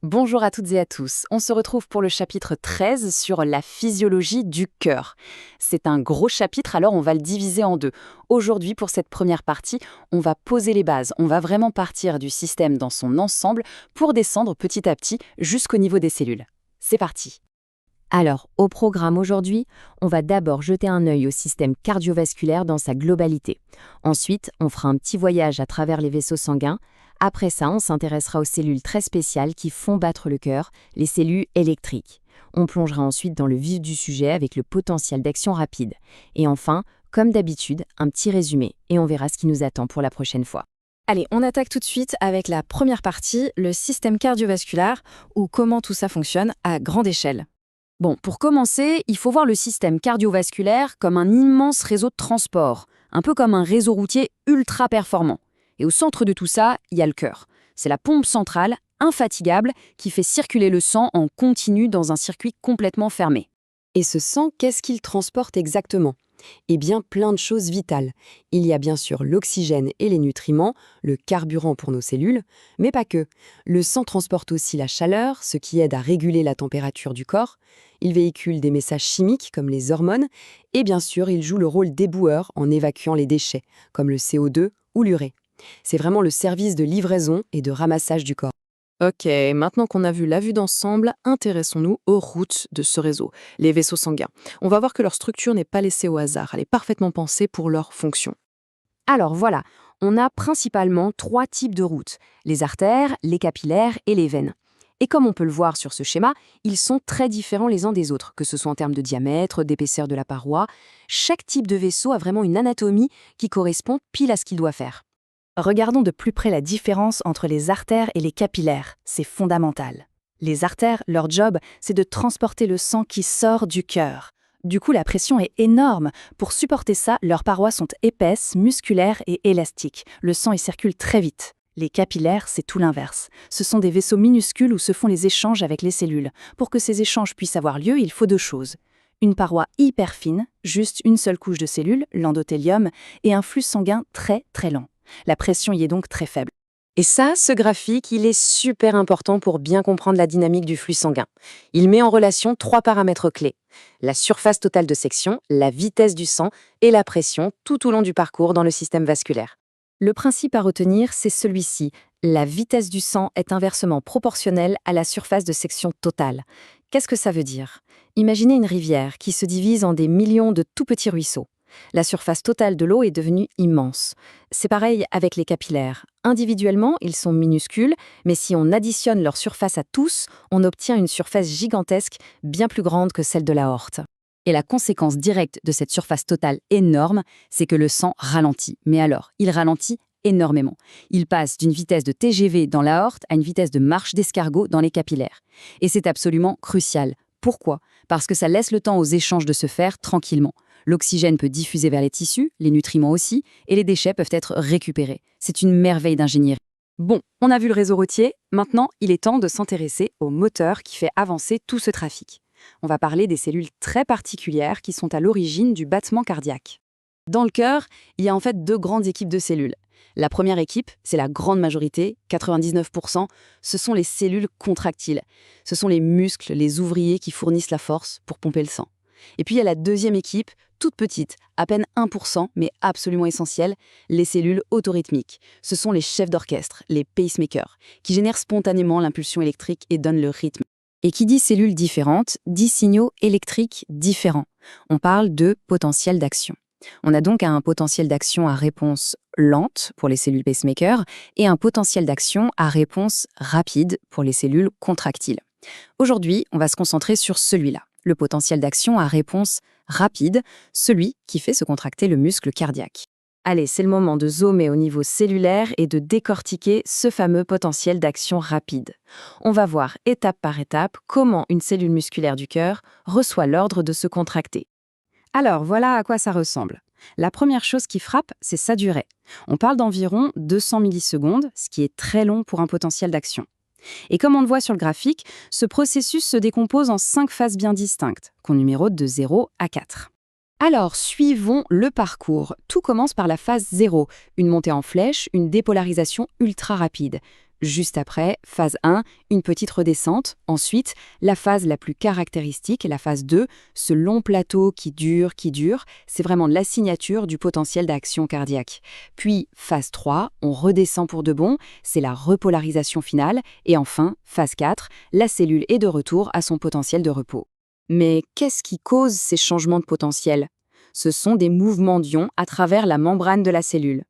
Bonjour à toutes et à tous. On se retrouve pour le chapitre 13 sur la physiologie du cœur. C'est un gros chapitre, alors on va le diviser en deux. Aujourd'hui, pour cette première partie, on va poser les bases. On va vraiment partir du système dans son ensemble pour descendre petit à petit jusqu'au niveau des cellules. C'est parti. Alors, au programme aujourd'hui, on va d'abord jeter un œil au système cardiovasculaire dans sa globalité. Ensuite, on fera un petit voyage à travers les vaisseaux sanguins. Après ça, on s'intéressera aux cellules très spéciales qui font battre le cœur, les cellules électriques. On plongera ensuite dans le vif du sujet avec le potentiel d'action rapide. Et enfin, comme d'habitude, un petit résumé et on verra ce qui nous attend pour la prochaine fois. Allez, on attaque tout de suite avec la première partie, le système cardiovasculaire, ou comment tout ça fonctionne à grande échelle. Bon, pour commencer, il faut voir le système cardiovasculaire comme un immense réseau de transport, un peu comme un réseau routier ultra performant. Et au centre de tout ça, il y a le cœur. C'est la pompe centrale, infatigable, qui fait circuler le sang en continu dans un circuit complètement fermé. Et ce sang, qu'est-ce qu'il transporte exactement? Eh bien, plein de choses vitales. Il y a bien sûr l'oxygène et les nutriments, le carburant pour nos cellules, mais pas que. Le sang transporte aussi la chaleur, ce qui aide à réguler la température du corps. Il véhicule des messages chimiques comme les hormones, et bien sûr, il joue le rôle d'éboueur en évacuant les déchets, comme le CO2 ou l'urée. C'est vraiment le service de livraison et de ramassage du corps. Ok, maintenant qu'on a vu la vue d'ensemble, intéressons-nous aux routes de ce réseau, les vaisseaux sanguins. On va voir que leur structure n'est pas laissée au hasard, elle est parfaitement pensée pour leur fonction. Alors voilà, on a principalement 3 types de routes, les artères, les capillaires et les veines. Et comme on peut le voir sur ce schéma, ils sont très différents les uns des autres, que ce soit en termes de diamètre, d'épaisseur de la paroi. Chaque type de vaisseau a vraiment une anatomie qui correspond pile à ce qu'il doit faire. Regardons de plus près la différence entre les artères et les capillaires, c'est fondamental. Les artères, leur job, c'est de transporter le sang qui sort du cœur. Du coup, la pression est énorme. Pour supporter ça, leurs parois sont épaisses, musculaires et élastiques. Le sang y circule très vite. Les capillaires, c'est tout l'inverse. Ce sont des vaisseaux minuscules où se font les échanges avec les cellules. Pour que ces échanges puissent avoir lieu, il faut 2 choses. Une paroi hyper fine, juste une seule couche de cellules, l'endothélium, et un flux sanguin très très lent. La pression y est donc très faible. Et ça, ce graphique, il est super important pour bien comprendre la dynamique du flux sanguin. Il met en relation 3 paramètres clés: la surface totale de section, la vitesse du sang et la pression tout au long du parcours dans le système vasculaire. Le principe à retenir, c'est celui-ci. La vitesse du sang est inversement proportionnelle à la surface de section totale. Qu'est-ce que ça veut dire? Imaginez une rivière qui se divise en des millions de tout petits ruisseaux. La surface totale de l'eau est devenue immense. C'est pareil avec les capillaires. Individuellement, ils sont minuscules, mais si on additionne leur surface à tous, on obtient une surface gigantesque, bien plus grande que celle de l'aorte. Et la conséquence directe de cette surface totale énorme, c'est que le sang ralentit. Mais alors, il ralentit énormément. Il passe d'une vitesse de TGV dans l'aorte à une vitesse de marche d'escargot dans les capillaires. Et c'est absolument crucial. Pourquoi? Parce que ça laisse le temps aux échanges de se faire tranquillement. L'oxygène peut diffuser vers les tissus, les nutriments aussi, et les déchets peuvent être récupérés. C'est une merveille d'ingénierie. Bon, on a vu le réseau routier, maintenant il est temps de s'intéresser au moteur qui fait avancer tout ce trafic. On va parler des cellules très particulières qui sont à l'origine du battement cardiaque. Dans le cœur, il y a en fait 2 grandes équipes de cellules. La première équipe, c'est la grande majorité, 99%, ce sont les cellules contractiles. Ce sont les muscles, les ouvriers qui fournissent la force pour pomper le sang. Et puis il y a la deuxième équipe, toute petite, à peine 1%, mais absolument essentielle, les cellules autorythmiques. Ce sont les chefs d'orchestre, les pacemakers, qui génèrent spontanément l'impulsion électrique et donnent le rythme. Et qui dit cellules différentes, dit signaux électriques différents. On parle de potentiel d'action. On a donc un potentiel d'action à réponse lente pour les cellules pacemaker et un potentiel d'action à réponse rapide pour les cellules contractiles. Aujourd'hui, on va se concentrer sur celui-là, le potentiel d'action à réponse rapide, celui qui fait se contracter le muscle cardiaque. Allez, c'est le moment de zoomer au niveau cellulaire et de décortiquer ce fameux potentiel d'action rapide. On va voir étape par étape comment une cellule musculaire du cœur reçoit l'ordre de se contracter. Alors voilà à quoi ça ressemble. La première chose qui frappe, c'est sa durée. On parle d'environ 200 millisecondes, ce qui est très long pour un potentiel d'action. Et comme on le voit sur le graphique, ce processus se décompose en 5 phases bien distinctes, qu'on numérote de 0 à 4. Alors, suivons le parcours. Tout commence par la phase 0, une montée en flèche, une dépolarisation ultra rapide. Juste après, phase 1, une petite redescente. Ensuite, la phase la plus caractéristique, la phase 2, ce long plateau qui dure, c'est vraiment la signature du potentiel d'action cardiaque. Puis, phase 3, on redescend pour de bon, c'est la repolarisation finale. Et enfin, phase 4, la cellule est de retour à son potentiel de repos. Mais qu'est-ce qui cause ces changements de potentiel? Ce sont des mouvements d'ions à travers la membrane de la cellule.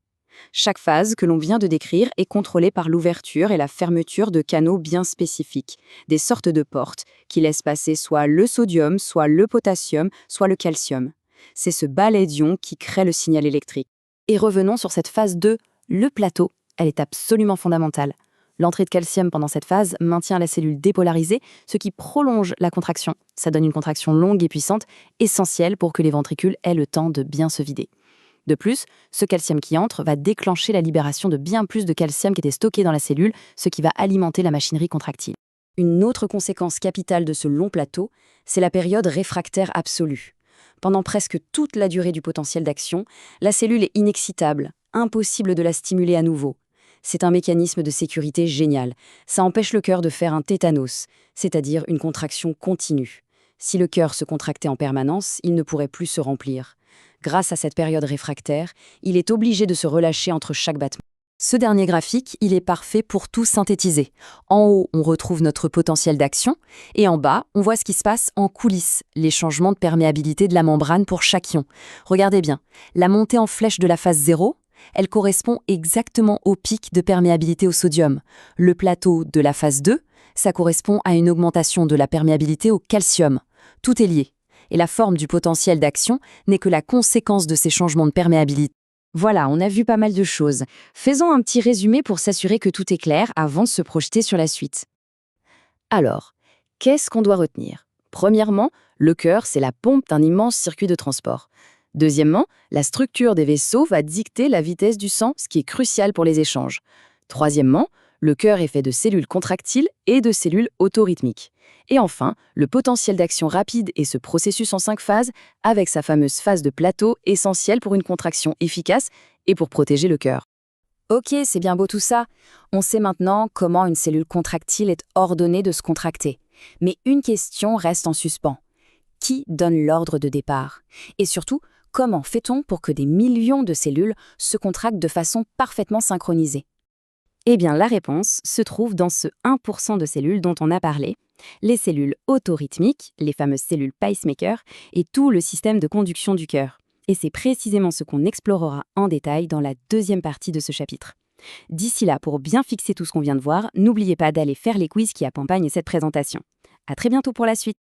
Chaque phase que l'on vient de décrire est contrôlée par l'ouverture et la fermeture de canaux bien spécifiques, des sortes de portes qui laissent passer soit le sodium, soit le potassium, soit le calcium. C'est ce balai d'ions qui crée le signal électrique. Et revenons sur cette phase 2, le plateau. Elle est absolument fondamentale. L'entrée de calcium pendant cette phase maintient la cellule dépolarisée, ce qui prolonge la contraction. Ça donne une contraction longue et puissante, essentielle pour que les ventricules aient le temps de bien se vider. De plus, ce calcium qui entre va déclencher la libération de bien plus de calcium qui était stocké dans la cellule, ce qui va alimenter la machinerie contractile. Une autre conséquence capitale de ce long plateau, c'est la période réfractaire absolue. Pendant presque toute la durée du potentiel d'action, la cellule est inexcitable, impossible de la stimuler à nouveau. C'est un mécanisme de sécurité génial. Ça empêche le cœur de faire un tétanos, c'est-à-dire une contraction continue. Si le cœur se contractait en permanence, il ne pourrait plus se remplir. Grâce à cette période réfractaire, il est obligé de se relâcher entre chaque battement. Ce dernier graphique, il est parfait pour tout synthétiser. En haut, on retrouve notre potentiel d'action, et en bas, on voit ce qui se passe en coulisses, les changements de perméabilité de la membrane pour chaque ion. Regardez bien, la montée en flèche de la phase 0, elle correspond exactement au pic de perméabilité au sodium. Le plateau de la phase 2, ça correspond à une augmentation de la perméabilité au calcium. Tout est lié. Et la forme du potentiel d'action n'est que la conséquence de ces changements de perméabilité. Voilà, on a vu pas mal de choses. Faisons un petit résumé pour s'assurer que tout est clair avant de se projeter sur la suite. Alors, qu'est-ce qu'on doit retenir? Premièrement, le cœur, c'est la pompe d'un immense circuit de transport. Deuxièmement, la structure des vaisseaux va dicter la vitesse du sang, ce qui est crucial pour les échanges. Troisièmement, le cœur est fait de cellules contractiles et de cellules autorhythmiques. Et enfin, le potentiel d'action rapide est ce processus en 5 phases, avec sa fameuse phase de plateau essentielle pour une contraction efficace et pour protéger le cœur. Ok, c'est bien beau tout ça. On sait maintenant comment une cellule contractile est ordonnée de se contracter. Mais une question reste en suspens. Qui donne l'ordre de départ? Et surtout, comment fait-on pour que des millions de cellules se contractent de façon parfaitement synchronisée? Eh bien, la réponse se trouve dans ce 1% de cellules dont on a parlé, les cellules autorhythmiques, les fameuses cellules pacemaker, et tout le système de conduction du cœur. Et c'est précisément ce qu'on explorera en détail dans la deuxième partie de ce chapitre. D'ici là, pour bien fixer tout ce qu'on vient de voir, n'oubliez pas d'aller faire les quiz qui accompagnent cette présentation. À très bientôt pour la suite.